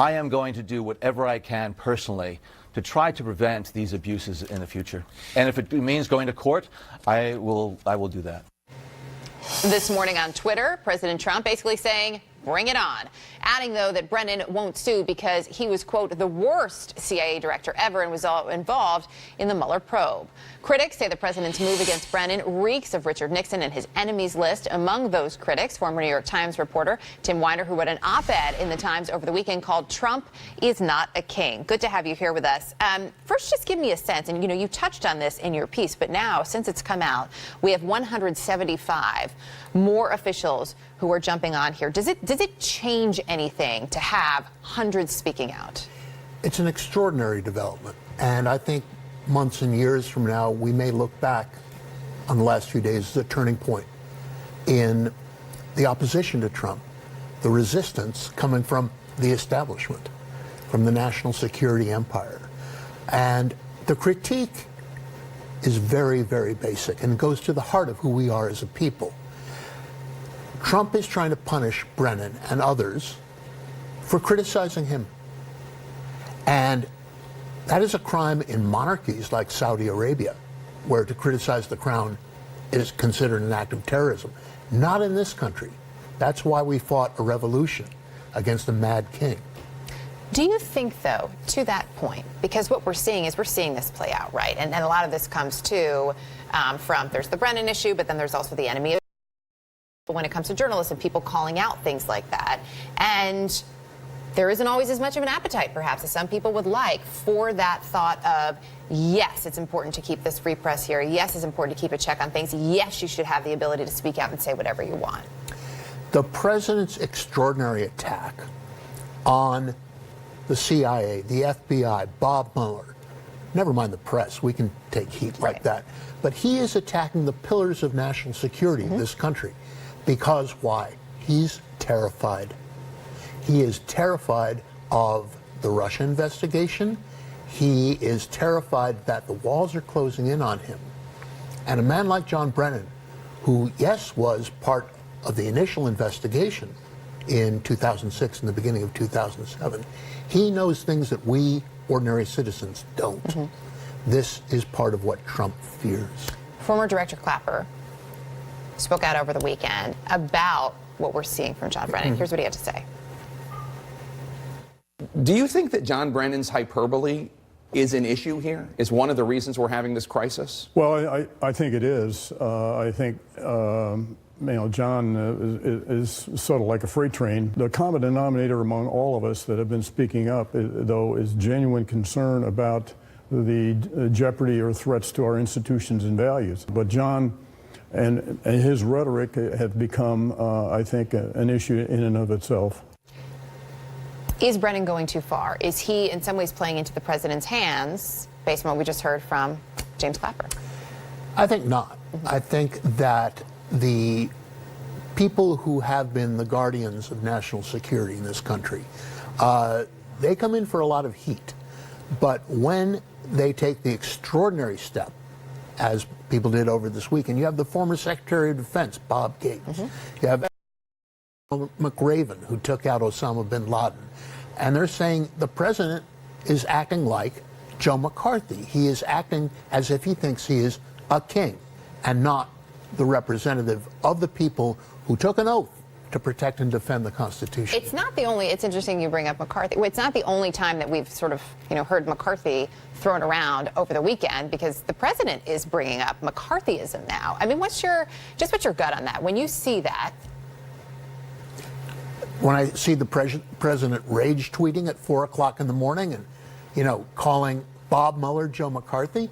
I am going to do whatever I can personally to try to prevent these abuses in the future. And if it means going to court, I will do that. This morning on Twitter, President Trump basically saying, bring it on. Adding, though, that Brennan won't sue because he was, quote, the worst CIA director ever and was involved in the Mueller probe. Critics say the president's move against Brennan reeks of Richard Nixon and his enemies list. Among those critics, former New York Times reporter Tim Weiner, who wrote an op-ed in the Times over the weekend called Trump is Not a King. Good to have you here with us. First, just give me a sense, and you touched on this in your piece, but now, since it's come out, we have 175 more officials who are jumping on here. Does it change anything to have hundreds speaking out? It's an extraordinary development, and I think months and years from now, we may look back on the last few days as a turning point in the opposition to Trump, the resistance coming from the establishment, from the national security empire. And the critique is very, very basic and goes to the heart of who we are as a people. Trump is trying to punish Brennan and others for criticizing him. And that is a crime in monarchies like Saudi Arabia, where to criticize the crown is considered an act of terrorism. Not in this country. That's why we fought a revolution against a mad king. Do you think, though, to that point, because what we're seeing is this play out, right? And a lot of this comes to from, there's the Brennan issue, but then there's also the enemy when it comes to journalists and people calling out things like that. And there isn't always as much of an appetite, perhaps, as some people would like for that thought of, yes, it's important to keep this free press here. Yes, it's important to keep a check on things. Yes, you should have the ability to speak out and say whatever you want. The president's extraordinary attack on the CIA, the FBI, Bob Mueller, never mind the press, we can take heat like that, but he is attacking the pillars of national security of this country. Because why? He's terrified. He is terrified of the Russia investigation. He is terrified that the walls are closing in on him. And a man like John Brennan, who, yes, was part of the initial investigation in 2006 and the beginning of 2007, he knows things that we ordinary citizens don't. This is part of what Trump fears. Former Director Clapper spoke out over the weekend about what we're seeing from John Brennan. Here's what he had to say. Do you think that John Brennan's hyperbole is an issue here? Is one of the reasons we're having this crisis? Well, I think it is. I think, John is sort of like a freight train. The common denominator among all of us that have been speaking up, though, is genuine concern about the jeopardy or threats to our institutions and values. But John and his rhetoric have become, I think, an issue in and of itself. Is Brennan going too far? Is he in some ways playing into the president's hands, based on what we just heard from James Clapper? I think not. I think that the people who have been the guardians of national security in this country, they come in for a lot of heat. But when they take the extraordinary step, as people did over this weekend, you have the former Secretary of Defense, Bob Gates. You have McRaven, who took out Osama bin Laden. And they're saying the president is acting like Joe McCarthy. He is acting as if he thinks he is a king and not the representative of the people who took an oath to protect and defend the Constitution. It's not the only, it's interesting you bring up McCarthy. It's not the only time that we've sort of, heard McCarthy thrown around over the weekend, because the president is bringing up McCarthyism now. I mean, what's your gut on that? When you see that? When I see the president rage tweeting at 4 o'clock in the morning and, calling Bob Mueller Joe McCarthy,